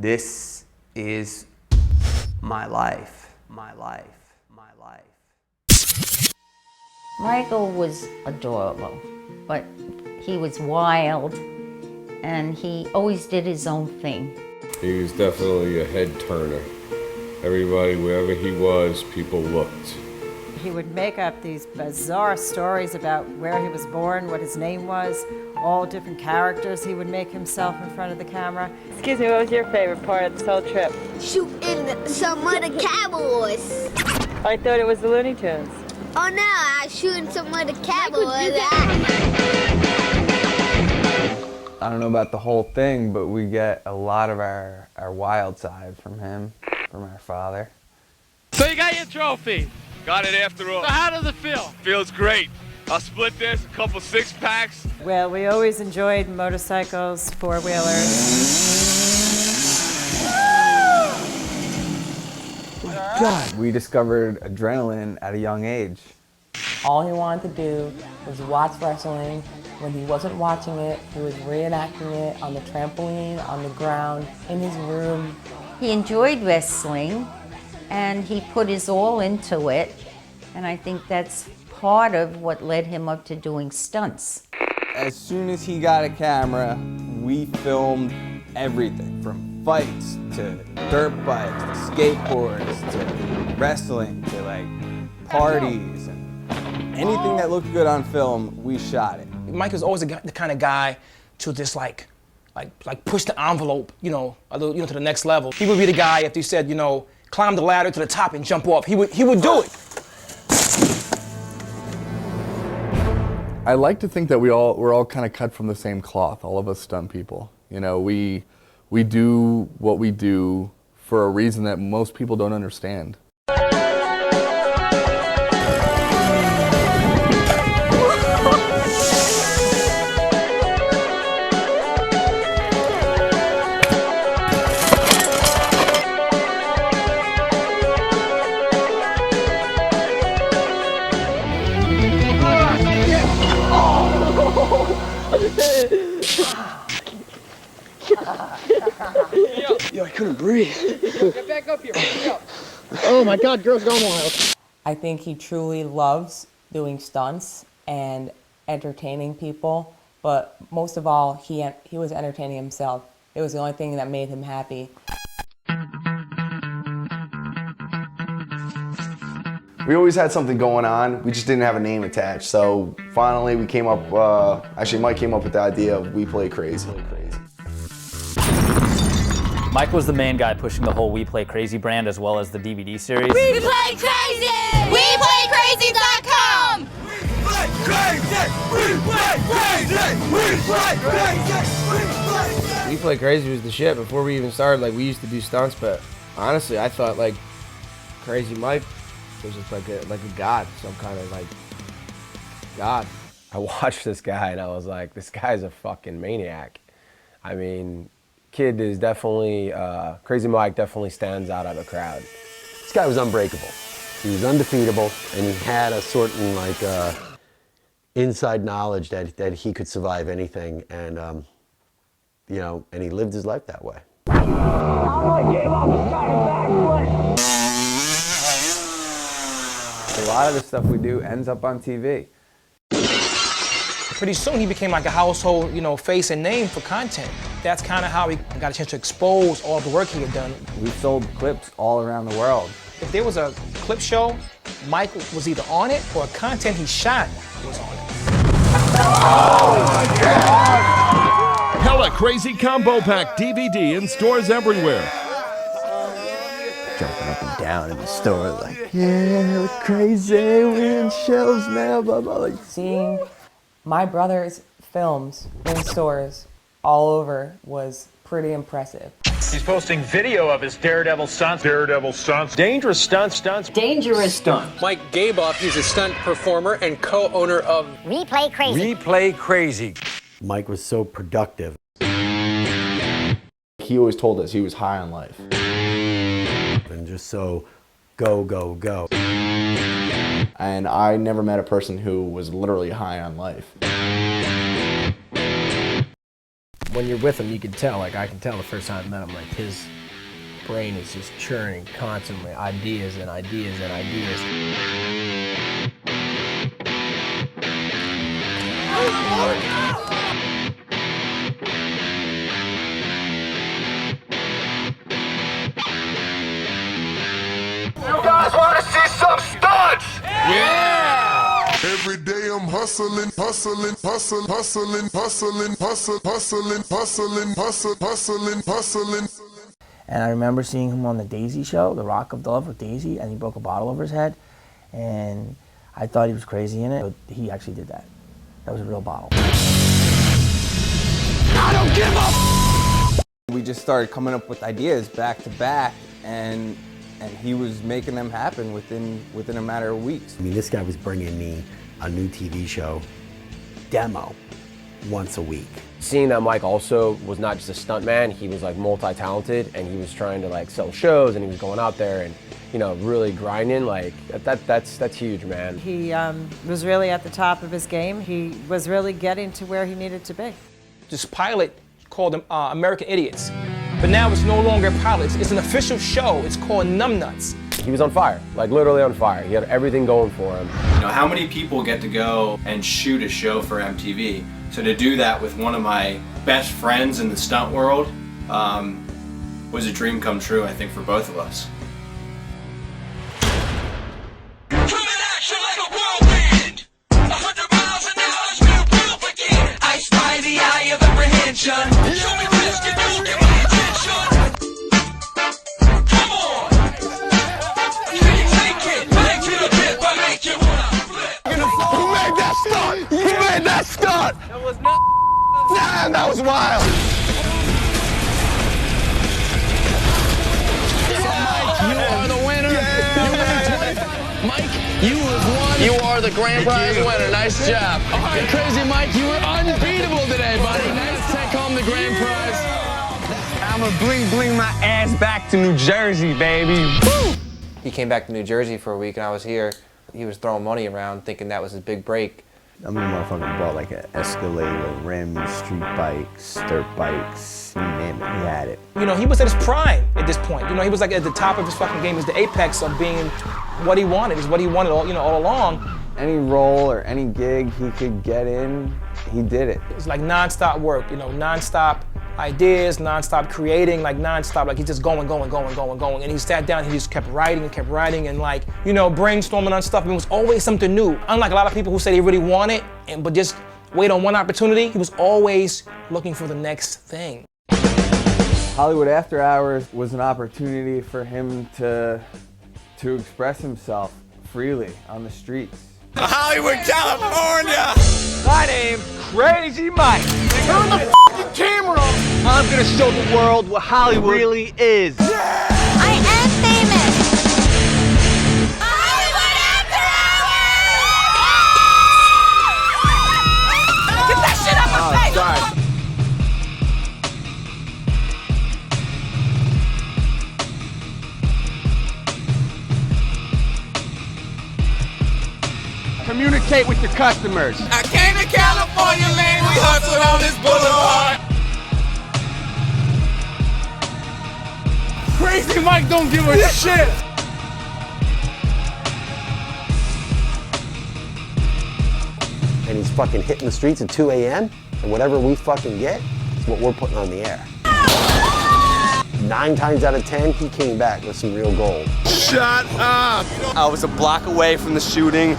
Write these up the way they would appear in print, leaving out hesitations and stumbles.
This is my life, my life, my life. Michael was adorable, but he was wild, and he always did his own thing. He was definitely a head turner. Everybody, wherever he was, people looked. He would make up these bizarre stories about where he was born, what his name was, all different characters he would make himself in front of the camera. Excuse me, what was your favorite part of this whole trip? Shooting some of the cowboys. I thought it was the Looney Tunes. Oh no, I was shooting some of the cowboys. I don't know about the whole thing, but we get a lot of our wild side from him, from our father. So you got your trophy. Got it after all. So how does it feel? Feels great. I'll split this, a couple 6-packs. Well, we always enjoyed motorcycles, four-wheelers. My God. We discovered adrenaline at a young age. All he wanted to do was watch wrestling. When he wasn't watching it, he was reenacting it on the trampoline, on the ground, in his room. He enjoyed wrestling, and he put his all into it, and I think that's part of what led him up to doing stunts. As soon as he got a camera, we filmed everything from fights to dirt bikes to skateboards to wrestling to like parties and anything that looked good on film, we shot it. Mike was always the kind of guy to just like push the envelope, a little, to the next level. He would be the guy if you said, climb the ladder to the top and jump off. He would do it. I like to think that we're all kind of cut from the same cloth, all of us stunt people. We do what we do for a reason that most people don't understand. Yo, I couldn't breathe. Get back up here. Oh my God, girls going wild. I think he truly loves doing stunts and entertaining people, but most of all, he was entertaining himself. It was the only thing that made him happy. We always had something going on, we just didn't have a name attached. So finally we came up, actually Mike came up with the idea of We Play Crazy. Mike was the main guy pushing the whole We Play Crazy brand as well as the DVD series. We play crazy! WePlayCrazy.com! We play crazy! We play crazy! We play crazy! We play crazy! We Play Crazy was the shit. Before we even started, we used to do stunts, but honestly, I thought Crazy Mike was just like a god, some kind of god. I watched this guy and I was like, this guy's a fucking maniac. I mean, kid is definitely, Crazy Mike definitely stands out of the crowd. This guy was unbreakable. He was undefeatable, and he had a certain inside knowledge that he could survive anything, and and he lived his life that way. A lot of the stuff we do ends up on TV. Pretty soon he became like a household, face and name for content. That's kind of how he got a chance to expose all the work he had done. We sold clips all around the world. If there was a clip show, Mike was either on it or content he shot was on it. Oh my God! Hella Crazy Combo Pack DVD in stores everywhere. Jumping up and down in the store yeah, crazy, we're in shelves now, blah, blah. Seeing my brother's films in stores all over was pretty impressive. He's posting video of his daredevil stunts. Dangerous stunts. Dangerous stunts. Mike Gaboff, he's a stunt performer and co-owner of We Play Crazy. We Play Crazy. Mike was so productive. He always told us he was high on life. And just so go, go, go. And I never met a person who was literally high on life. When when you're with him, you can tell. Like I can tell the first time I met him, like his brain is just churning constantly, ideas and ideas and ideas. You guys want to see some stunts? Yeah! Every day I'm hustling, hustling, hustling, hustling, hustling, hustling, hustling, hustling, hustling, hustling. And I remember seeing him on the Daisy show, The Rock of Love with Daisy, and he broke a bottle over his head. And I thought he was crazy in it, but he actually did that. That was a real bottle. I don't give up! We just started coming up with ideas back to back, and he was making them happen within a matter of weeks. I mean, this guy was bringing me a new TV show demo once a week. Seeing that Mike also was not just a stuntman, he was like multi-talented, and he was trying to like sell shows, and he was going out there and, you know, really grinding. Like that's huge, man. He was really at the top of his game. He was really getting to where he needed to be. This pilot called them American Idiots, but now it's no longer a pilot. It's an official show. It's called Numbnuts. He was on fire, like literally on fire. He had everything going for him. You know, how many people get to go and shoot a show for MTV? So to do that with one of my best friends in the stunt world was a dream come true, I think, for both of us. Damn, that was wild! You are the winner. Mike, you have won. You are the grand prize winner. Nice job. All right, Crazy Mike, you were unbeatable today, buddy. Nice to take home the grand prize. I'm gonna bling my ass back to New Jersey, baby. Woo! He came back to New Jersey for a week, and I was here. He was throwing money around, thinking that was his big break. I mean, motherfucker bought like an Escalade, rims, street bikes, dirt bikes, you name it, he had it. You know, he was at his prime at this point. You know, he was like at the top of his fucking game. He was the apex of being what he wanted. Is what he wanted all, all along. Any role or any gig he could get in, he did it. It's like nonstop work, nonstop ideas, nonstop creating, like nonstop, like he's just going. And he sat down, he just kept writing and like, brainstorming on stuff. It was always something new. Unlike a lot of people who say they really want it, but just wait on one opportunity, he was always looking for the next thing. Hollywood After Hours was an opportunity for him to express himself freely on the streets. Hollywood, California! My name, Crazy Mike. Turn the fucking camera on! I'm gonna show the world what Hollywood really is. Yeah! I am famous! Hollywood After Hours! Get that shit out my face! Sorry. Communicate with your customers. I came to California, man. We hustled on this boulevard. Crazy Mike don't give a shit. And he's fucking hitting the streets at 2 a.m. and whatever we fucking get is what we're putting on the air. 9 times out of 10, he came back with some real gold. Shut up! I was a block away from the shooting.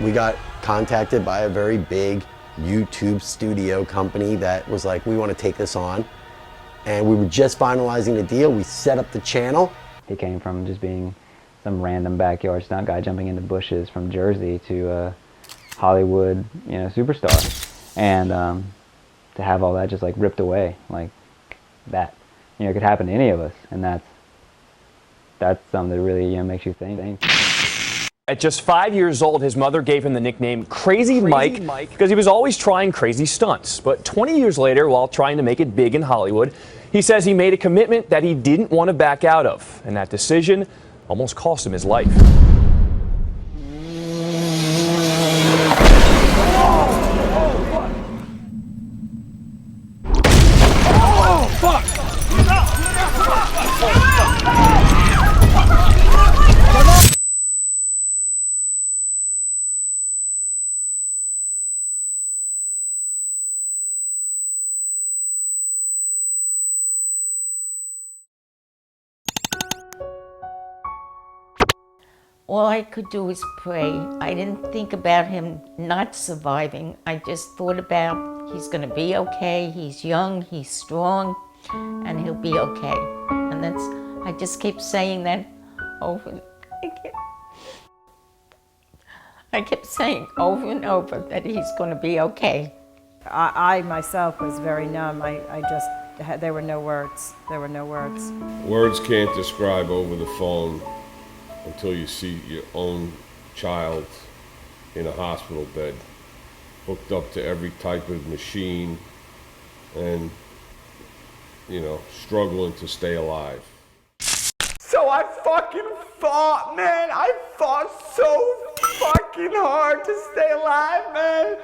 We got contacted by a very big YouTube studio company that was like, we want to take this on. And we were just finalizing the deal. We set up the channel. He came from just being some random backyard stunt guy jumping into bushes from Jersey to a Hollywood, superstar. And to have all that just like ripped away like that, it could happen to any of us. And that's something that really makes you think. At just 5 years old, his mother gave him the nickname Crazy Mike because he was always trying crazy stunts. But 20 years later, while trying to make it big in Hollywood, he says he made a commitment that he didn't want to back out of. And that decision almost cost him his life. all I could do was pray. I didn't think about him not surviving. I just thought about he's going to be okay. He's young, he's strong, and he'll be okay. And I just kept saying that over and again. I kept saying over and over that he's going to be okay. I myself was very numb. There were no words. There were no words. Words can't describe over the phone until you see your own child in a hospital bed, hooked up to every type of machine and, you know, struggling to stay alive. So I fucking fought, man. I fought so fucking hard to stay alive, man.